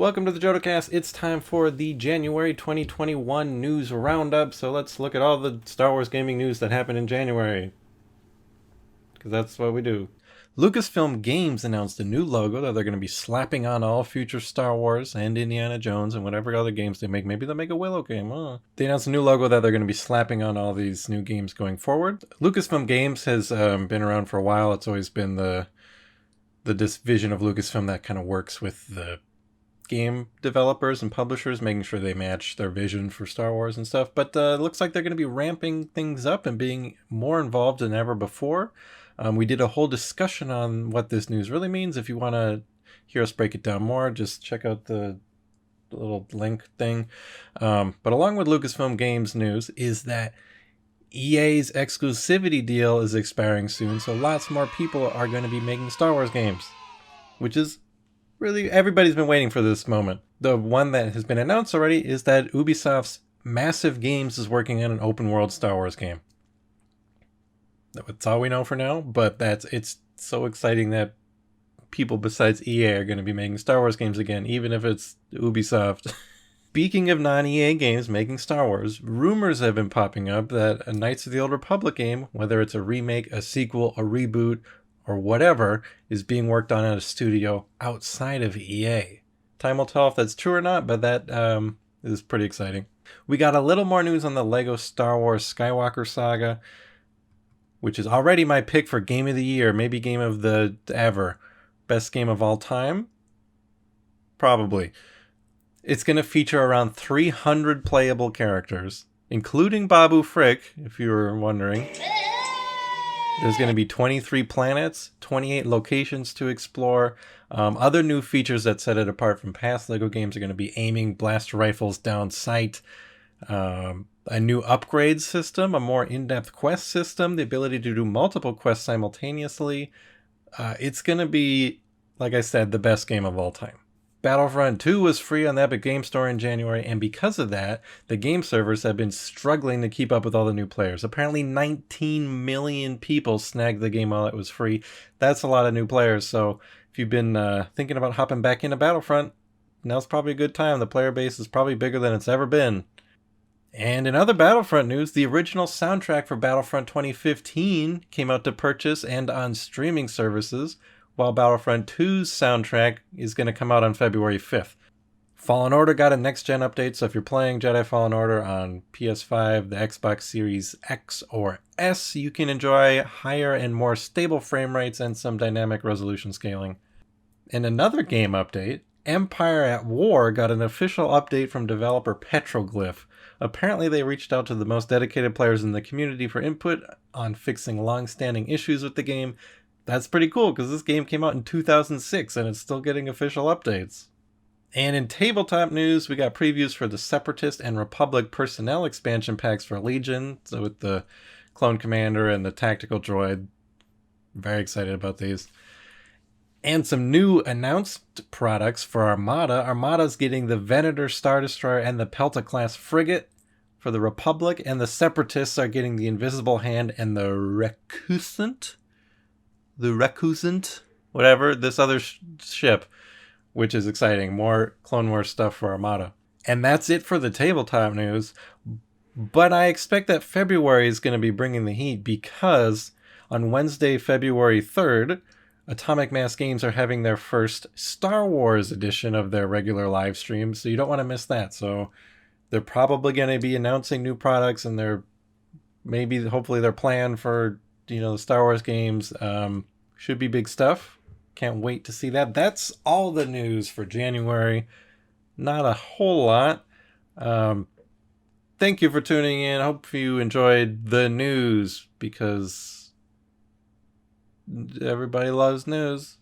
Welcome to the JodoCast. It's time for the January 2021 news roundup. So let's look at all the Star Wars gaming news that happened in January, because that's what we do. Lucasfilm Games announced a new logo that they're going to be slapping on all future Star Wars and Indiana Jones and whatever other games they make. Maybe they'll make a Willow game. They announced a new logo that they're going to be slapping on all these new games going forward. Lucasfilm Games has been around for a while. It's always been the division of Lucasfilm that kind of works with the game developers and publishers, making sure they match their vision for Star Wars and stuff. But it looks like they're going to be ramping things up and being more involved than ever before. We did a whole discussion on what this news really means. If you want to hear us break it down more, just check out the little link thing. But along with Lucasfilm Games news is that EA's exclusivity deal is expiring soon, so lots more people are going to be making Star Wars games, which is really, everybody's been waiting for this moment. The one that has been announced already is that Ubisoft's Massive Games is working on an open world Star Wars game. That's all we know for now, but it's so exciting that people besides EA are going to be making Star Wars games again, even if it's Ubisoft. Speaking of non-EA games making Star Wars, rumors have been popping up that a Knights of the Old Republic game, whether it's a remake, a sequel, a reboot, or whatever, is being worked on at a studio outside of EA. Time will tell if that's true or not, but that is pretty exciting. We got a little more news on the LEGO Star Wars Skywalker Saga, which is already my pick for Game of the Year, maybe Game of the Ever. Best game of all time? Probably. It's going to feature around 300 playable characters, including Babu Frick, if you were wondering. There's going to be 23 planets, 28 locations to explore. Other new features that set it apart from past LEGO games are going to be aiming blaster rifles down sight, a new upgrade system, a more in-depth quest system, the ability to do multiple quests simultaneously. It's going to be, like I said, the best game of all time. Battlefront 2 was free on the Epic Game Store in January, and because of that, the game servers have been struggling to keep up with all the new players. Apparently 19 million people snagged the game while it was free. That's a lot of new players, so if you've been thinking about hopping back into Battlefront, now's probably a good time. The player base is probably bigger than it's ever been. And in other Battlefront news, the original soundtrack for Battlefront 2015 came out to purchase and on streaming services, while Battlefront 2's soundtrack is going to come out on February 5th. Fallen Order got a next-gen update, so if you're playing Jedi Fallen Order on PS5, the Xbox Series X or S, you can enjoy higher and more stable frame rates and some dynamic resolution scaling. In another game update, Empire at War got an official update from developer Petroglyph. Apparently they reached out to the most dedicated players in the community for input on fixing long-standing issues with the game. That's pretty cool, because this game came out in 2006 and it's still getting official updates. And in tabletop news, we got previews for the Separatist and Republic personnel expansion packs for Legion, so with the Clone Commander and the Tactical Droid. Very excited about these. And some new announced products for Armada. Armada's getting the Venator Star Destroyer and the Pelta-class frigate for the Republic, and the Separatists are getting the Invisible Hand and the Recusant, whatever, this other ship, which is exciting. More Clone Wars stuff for Armada. And that's it for the tabletop news. But I expect that February is going to be bringing the heat, because on Wednesday, February 3rd, Atomic Mass Games are having their first Star Wars edition of their regular live stream, so you don't want to miss that. So they're probably going to be announcing new products, and hopefully their plan for the Star Wars games should be big stuff. Can't wait to see that. That's all the news for January. Not a whole lot. Thank you for tuning in. Hope you enjoyed the news, because everybody loves news.